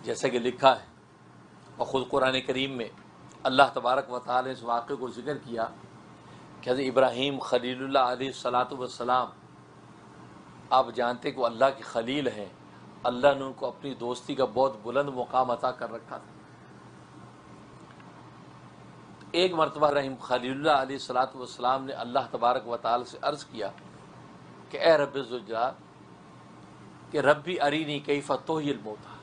جیسا کہ لکھا ہے اور خود قرآن کریم میں اللہ تبارک و تعالی نے اس واقعے کو ذکر کیا کہ حضرت ابراہیم خلیل اللہ علیہ الصلاۃ والسلام، آپ جانتے کہ وہ اللہ کے خلیل ہیں، اللہ نے ان کو اپنی دوستی کا بہت بلند مقام عطا کر رکھا تھا۔ ایک مرتبہ ابراہیم خلیل اللہ علیہ الصلاۃ والسلام نے اللہ تبارک و تعالی سے عرض کیا کہ اے رب ذوالجلال، کہ ربی ارینی کیف تحیی الموتیٰ،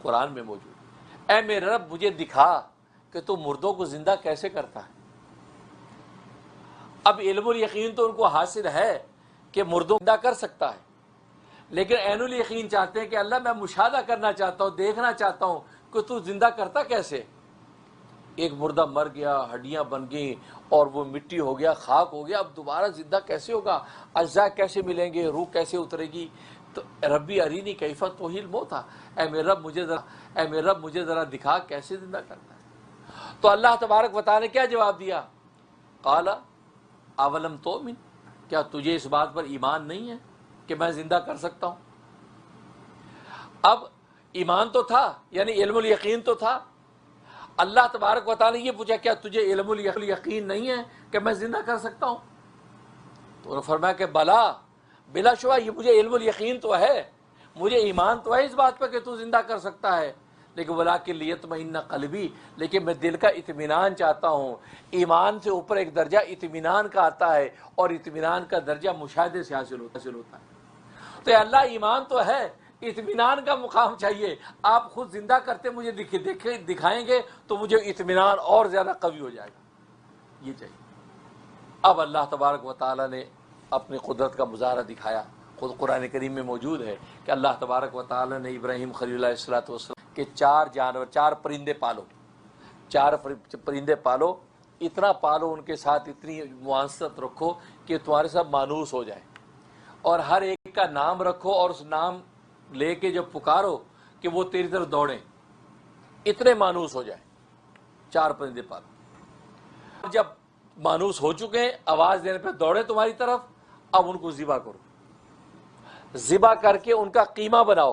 قرآن میں موجود، اے میرے رب مجھے دکھا کہ تو مردوں کو زندہ کیسے کرتا ہے۔ اب علم الیقین تو ان کو حاصل ہے کہ مردوں کو زندہ کر سکتا ہے، لیکن عین الیقین چاہتے ہیں کہ اللہ میں مشاہدہ کرنا چاہتا ہوں، دیکھنا چاہتا ہوں کہ تو زندہ کرتا کیسے۔ ایک مردہ مر گیا، ہڈیاں بن گئیں اور وہ مٹی ہو گیا، خاک ہو گیا، اب دوبارہ زندہ کیسے ہوگا، اجزاء کیسے ملیں گے، روح کیسے اترے گی۔ تو ربی ارینی کیف تحیی الموتیٰ، اے میرے رب مجھے ذرا دکھا کیسے زندہ کرتا ہے۔ تو اللہ تبارک و تعالی نے کیا جواب دیا؟ قال اولم تؤمن، کیا تجھے اس بات پر ایمان نہیں ہے کہ میں زندہ کر سکتا ہوں؟ اب ایمان تو تھا، یعنی علم الیقین تو تھا۔ اللہ تبارک و تعالی نے یہ پوچھا کیا تجھے علم الیقین نہیں ہے کہ میں زندہ کر سکتا ہوں؟ تو انہوں نے فرمایا کہ بلا شبہ یہ مجھے علم الیقین تو ہے، مجھے ایمان تو ہے اس بات پر کہ تو زندہ کر سکتا ہے، لیکن ولکن لیطمئن قلبی، لیکن میں دل کا اطمینان چاہتا ہوں۔ ایمان سے اوپر ایک درجہ اطمینان کا آتا ہے، اور اطمینان کا درجہ مشاہدے سے حاصل ہوتا ہے۔ تو اللہ ایمان تو ہے، اطمینان کا مقام چاہیے۔ آپ خود زندہ کرتے مجھے دکھائیں گے تو مجھے اطمینان اور زیادہ قوی ہو جائے گا، یہ چاہیے۔ اب اللہ تبارک و تعالی نے اپنی قدرت کا مظاہرہ دکھایا، خود قرآن کریم میں موجود ہے کہ اللہ تبارک و تعالی نے ابراہیم خلیل اللہ علیہ السلام کے 4 جانور، 4 پرندے پالو، 4 پرندے پالو، اتنا پالو ان کے ساتھ اتنی معاونت رکھو کہ تمہارے ساتھ مانوس ہو جائے، اور ہر ایک کا نام رکھو اور اس نام لے کے جب پکارو کہ وہ تیری طرف دوڑیں، اتنے مانوس ہو جائیں۔ 4 پرندے پالو، جب مانوس ہو چکے ہیں آواز دینے پہ دوڑے تمہاری طرف، اب ان کو ذبح کرو، ذبح کر کے ان کا قیمہ بناؤ،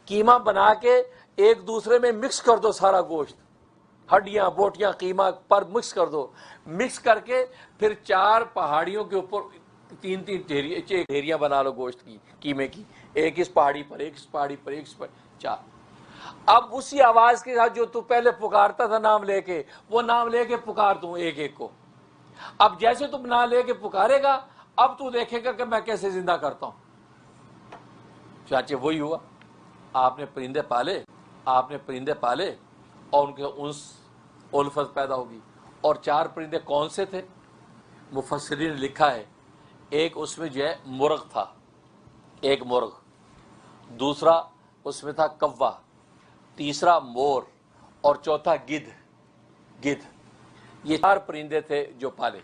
قیمہ بنا کے ایک دوسرے میں مکس کر دو، سارا گوشت، ہڈیاں بوٹیاں قیمہ پر مکس کر دو، مکس کر کے پھر 4 پہاڑیوں کے اوپر 3 ڈھیریاں بنا لو گوشت کی، قیمے کی، ایک اس پہاڑی پر، ایک اس پہاڑی پر، ایک اس پر، 4۔ اب اسی آواز کے ساتھ جو تو پہلے پکارتا تھا نام لے کے، وہ نام لے کے پکار دوں ایک ایک کو۔ اب جیسے تم نام لے کے پکارے گا، اب تو دیکھے گا کہ میں کیسے زندہ کرتا ہوں۔ چاچے وہی ہوا، آپ نے پرندے پالے اور ان کے انس الفت پیدا ہوگی۔ اور 4 پرندے کون سے تھے؟ مفسرین نے لکھا ہے ایک اس میں جو ہے مرغ تھا، ایک مرغ، دوسرا اس میں تھا کوا، تیسرا مور، اور چوتھا گدھ۔ یہ 4 پرندے تھے جو پالے،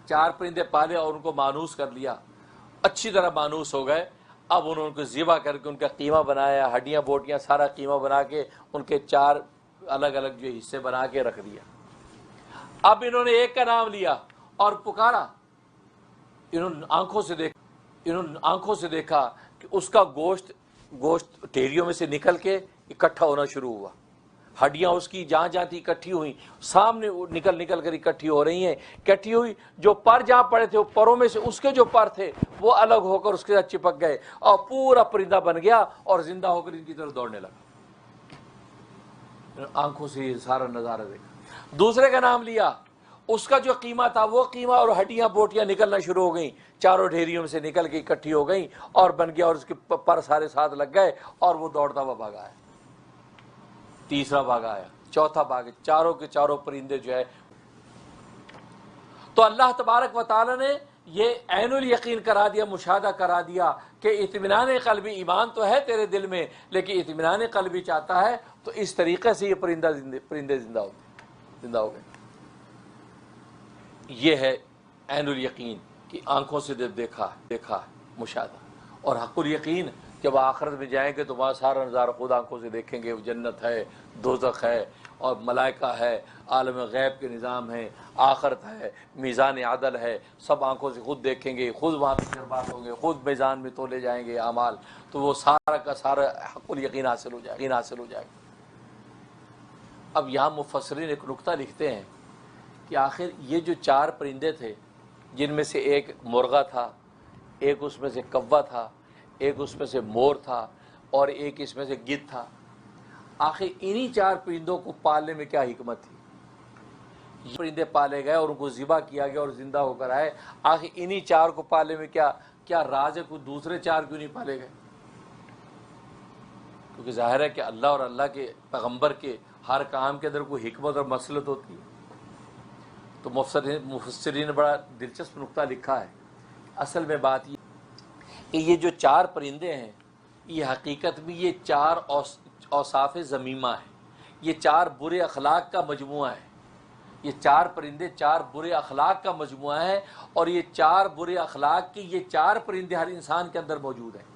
4 پرندے پالے اور ان کو مانوس کر لیا، اچھی طرح مانوس ہو گئے۔ اب انہوں نے ان کو ذبح کر کے ان کا قیمہ بنایا، ہڈیاں بوٹیاں سارا قیمہ بنا کے ان کے 4 الگ الگ جو حصے بنا کے رکھ دیا۔ اب انہوں نے ایک کا نام لیا اور پکارا، انہوں نے آنکھوں سے دیکھا کہ اس کا گوشت ڈھیریوں میں سے نکل کے اکٹھا ہونا شروع ہوا، ہڈیاں اس کی جہاں جہاں تھی اکٹھی ہوئی، سامنے نکل کر اکٹھی ہو رہی ہیں، اکٹھی ہوئی، جو پر جہاں پڑے تھے وہ پروں میں سے اس کے جو پر تھے وہ الگ ہو کر اس کے ساتھ چپک گئے، اور پورا پرندہ بن گیا اور زندہ ہو کر ان کی طرف دوڑنے لگا۔ آنکھوں سے یہ سارا نظارہ دیکھا۔ دوسرے کا نام لیا، اس کا جو قیمہ تھا وہ قیمہ اور ہڈیاں بوٹیاں نکلنا شروع ہو گئیں، 4 ڈھیریوں میں سے نکل کے اکٹھی ہو گئیں اور بن گیا، اور اس کے پر سارے ساتھ لگ گئے اور وہ دوڑتا ہوا بھاگا ہے۔ تیسرا بھاگا آیا، چوتھا بھاگا، چاروں کے چاروں پرندے جو ہے۔ تو اللہ تبارک و تعالی نے یہ عین الیقین کرا دیا، مشاہدہ کرا دیا کہ اطمینان قلبی، ایمان تو ہے تیرے دل میں لیکن اطمینان قلبی چاہتا ہے، تو اس طریقے سے یہ پرندے زندہ ہو گئے۔ یہ ہے عین الیقین کہ آنکھوں سے دیکھا مشاہدہ، اور حق الیقین جب آخرت میں جائیں گے تو وہاں سارا نظارہ خود آنکھوں سے دیکھیں گے، جنت ہے، دوزخ ہے اور ملائکہ ہے، عالم غیب کے نظام ہے، آخرت ہے، میزان عدل ہے، سب آنکھوں سے خود دیکھیں گے، خود وہاں تجربات ہوں گے، خود میزان میں تولے جائیں گے اعمال، تو وہ سارا کا سارا حق الیقین حاصل ہو جائے گا۔ اب یہاں مفسرین ایک نقطہ لکھتے ہیں کہ آخر یہ جو 4 پرندے تھے، جن میں سے ایک مرغا تھا، ایک اس میں سے کوا تھا، ایک اس میں سے مور تھا اور ایک اس میں سے گدھ تھا، آخر انہی 4 پرندوں کو پالنے میں کیا حکمت تھی؟ یہ پرندے پالے گئے اور ان کو ذبح کیا گیا اور زندہ ہو کر آئے، آخر انہی 4 کو پالنے میں کیا راز ہے؟ کوئی دوسرے 4 کیوں نہیں پالے گئے؟ کیونکہ ظاہر ہے کہ اللہ اور اللہ کے پیغمبر کے ہر کام کے اندر کوئی حکمت اور مصلحت ہوتی ہے۔ تو مفسرین نے بڑا دلچسپ نقطہ لکھا ہے، اصل میں بات یہ کہ یہ جو 4 پرندے ہیں، یہ حقیقت میں یہ 4 اوصاف ذمیمہ ہیں، یہ 4 برے اخلاق کا مجموعہ ہے۔ یہ 4 پرندے 4 برے اخلاق کا مجموعہ ہے، اور یہ 4 برے اخلاق کی یہ 4 پرندے ہر انسان کے اندر موجود ہیں۔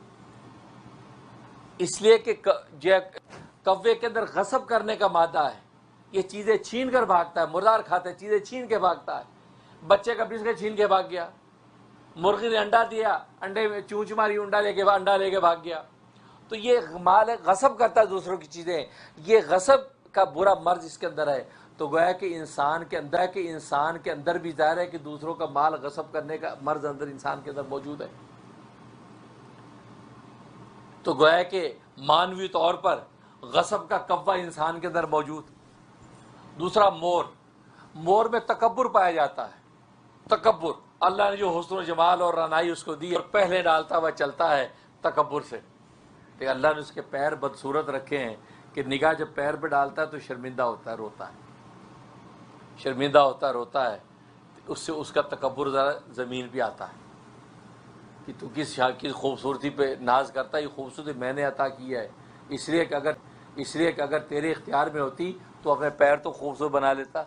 اس لیے کہ کوے کے اندر غصب کرنے کا مادہ ہے، یہ چیزیں چھین کر بھاگتا ہے، مردار کھاتا ہے، چیزیں چھین کے بھاگتا ہے، بچے کا بسکٹ چھین کے بھاگ گیا، مرغی نے انڈا دیا، انڈے میں چونچ ماری، انڈا لے کے بھاگ گیا۔ تو یہ مال غصب کرتا ہے دوسروں کی چیزیں، یہ غصب کا برا مرض اس کے اندر ہے۔ تو گویا کہ انسان کے اندر بھی ظاہر ہے کہ دوسروں کا مال غصب کرنے کا مرض اندر انسان کے اندر موجود ہے۔ تو گویا کہ مانوی طور پر غصب کا کوا انسان کے اندر موجود۔ دوسرا مور میں تکبر پایا جاتا ہے، تکبر، اللہ نے جو حسن و جمال اور رعنائی اس کو دی اور پہلے ڈالتا ہوا چلتا ہے تکبر سے، کہ اللہ نے اس کے پیر بدصورت رکھے ہیں کہ نگاہ جب پیر پہ ڈالتا ہے تو شرمندہ ہوتا ہے، روتا ہے، شرمندہ ہوتا ہے، روتا ہے، اس سے اس کا تکبر ذرا زمین پہ آتا ہے کہ تو کس خوبصورتی پہ ناز کرتا ہے، یہ خوبصورتی میں نے عطا کی ہے، اس لیے کہ اگر تیرے اختیار میں ہوتی تو اپنے پیر تو خوبصورت بنا لیتا،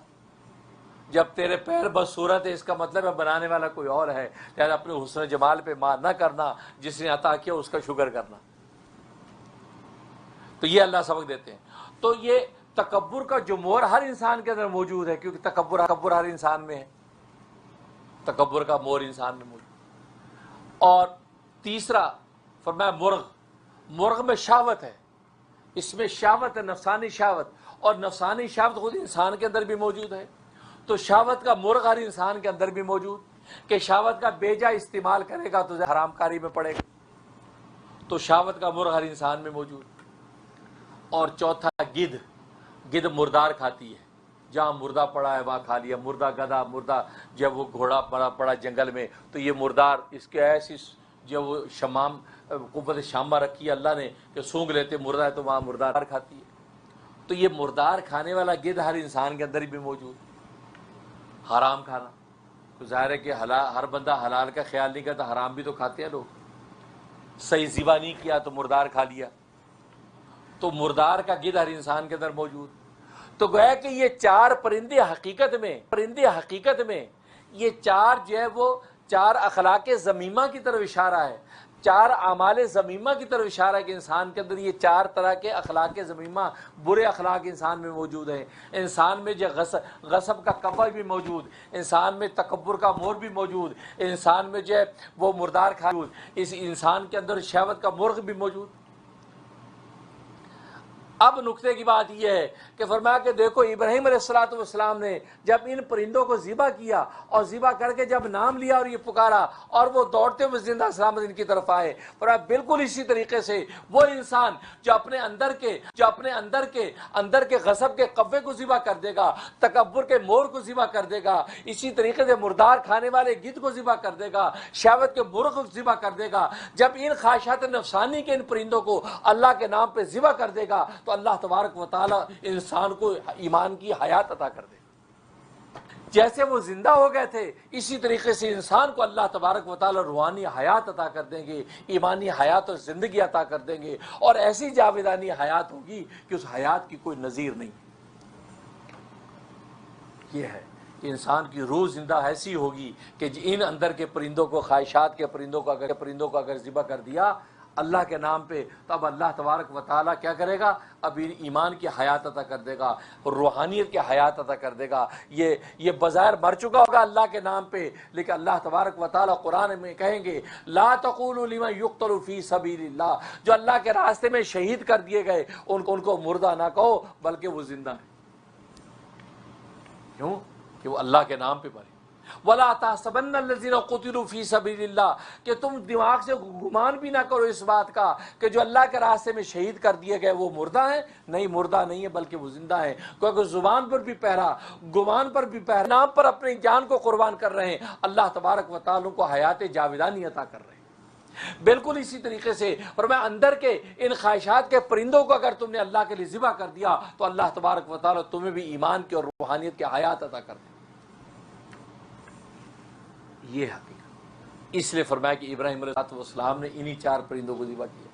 جب تیرے پیر بدصورت ہے اس کا مطلب ہے بنانے والا کوئی اور ہے، لہذا اپنے حسن جمال پہ ماں نہ کرنا، جس نے عطا کیا اس کا شکر کرنا۔ تو یہ اللہ سبق دیتے ہیں۔ تو یہ تکبر کا جو مور ہر انسان کے اندر موجود ہے، کیونکہ تکبر ہر انسان میں ہے، تکبر کا مور انسان میں موجود۔ اور تیسرا فرمایا مرغ میں شہوت ہے، اس میں شہوت ہے، نفسانی شہوت، اور نفسانی شہوت خود انسان کے اندر بھی موجود ہے۔ تو شہوت کا مرغ ہر انسان کے اندر بھی موجود، کہ شہوت کا بے جا استعمال کرے گا تو حرام کاری میں پڑے گا، تو شہوت کا مرغ ہر انسان میں موجود۔ اور چوتھا گدھ مردار کھاتی ہے، جہاں مردہ پڑا ہے وہاں کھا لیا، مردہ گدھا، مردہ جب وہ گھوڑا پڑا جنگل میں تو یہ مردار، اس کے ایسی جب وہ قوت شامہ رکھی ہے اللہ نے کہ سونگ لیتے مردہ ہے تو وہاں مردار کھاتی ہے۔ تو یہ مردار کھانے والا گدھ ہر انسان کے اندر بھی موجود۔ حرام کھانا، تو ظاہر ہے کہ ہر بندہ حلال کا خیال نہیں کرتا، حرام بھی تو کھاتے ہیں لوگ، صحیح ذبح نہیں کیا تو مردار کھا لیا، تو مردار کا گدھ ہر انسان کے اندر موجود۔ تو گویا کہ یہ 4 پرندے حقیقت میں یہ 4 جو ہے وہ 4 اخلاق ذمیمہ کی طرف اشارہ ہے، 4 اعمال ذمیمہ کی طرف اشارہ ہے کہ انسان کے اندر یہ 4 طرح کے اخلاق ذمیمہ، برے اخلاق انسان میں موجود ہیں۔ انسان میں جو غصب کا کوا بھی موجود، انسان میں تکبر کا مور بھی موجود، انسان میں جو ہے وہ مردار موجود، اس انسان کے اندر شہوت کا مرغ بھی موجود۔ اب نقطے کی بات یہ ہے کہ فرمایا کہ دیکھو ابراہیم علیہ السلام نے جب ان پرندوں کو ذبح کیا اور ذبح کر کے جب نام لیا اور یہ پکارا اور وہ دوڑتے ہوئے زندہ سلامت ان کی طرف آئے، فرمایا بالکل اسی طریقے سے وہ انسان جو اپنے اندر کے غصب کے قوے کو ذبح کر دے گا، تکبر کے مور کو ذبح کر دے گا، اسی طریقے سے مردار کھانے والے گدھ کو ذبح کر دے گا، شہوت کے مرغ کو ذبح کر دے گا، جب ان خواہشات نفسانی کے ان پرندوں کو اللہ کے نام پہ ذبح کر دے گا تو اللہ تبارک و تعالی انسان کو ایمان کی حیات عطا کر دے۔ جیسے وہ زندہ ہو گئے تھے اسی طریقے سے انسان کو اللہ تبارک و تعالی روحانی حیات عطا کر دیں گے، ایمانی حیات اور زندگی عطا کر دیں گے، اور ایسی جاویدانی حیات ہوگی کہ اس حیات کی کوئی نظیر نہیں۔ یہ ہے کہ انسان کی روح زندہ ایسی ہوگی کہ ان اندر کے پرندوں کو، خواہشات کے پرندوں کو اگر ذبح کر دیا، اللہ کے نام پہ، تو اب اللہ تبارک و تعالیٰ کیا کرے گا؟ اب ایمان کی حیات عطا کر دے گا، روحانیت کی حیات عطا کر دے گا۔ یہ بظاہر مر چکا ہوگا اللہ کے نام پہ، لیکن اللہ تبارک و تعالیٰ قرآن میں کہیں گے لا تقولوا لمن یقتل فی سبیل اللہ، جو اللہ کے راستے میں شہید کر دیے گئے ان کو مردہ نہ کہو بلکہ وہ زندہ ہیں۔ کیوں؟ کہ وہ اللہ کے نام پہ مرے۔ وَلَا تَحْسَبَنَّ الَّذِينَ قُتِلُوا فِي سَبِيلِ اللَّهِ، کہ تم دماغ سے گمان بھی نہ کرو اس بات کا کہ جو اللہ کے راستے میں شہید کر دیے گئے وہ مردہ ہیں، نہیں مردہ نہیں ہے بلکہ وہ زندہ ہیں، کیونکہ زبان پر بھی پہرا، گمان پر بھی پہرا، نام پر اپنی جان کو قربان کر رہے ہیں، اللہ تبارک و تعالیٰ کو حیات جاویدانی عطا کر رہے ہیں۔ بالکل اسی طریقے سے فرمایا اندر کے ان خواہشات کے پرندوں کو اگر تم نے اللہ کے لیے ذبح کر دیا تو اللہ تبارک و تعالیٰ تمہیں بھی ایمان کی اور روحانیت کی حیات عطا کر دے۔ یہ حقیقت، اس لیے فرمایا کہ ابراہیم علیہ السلام نے انہی 4 پرندوں کو ذبح کیا۔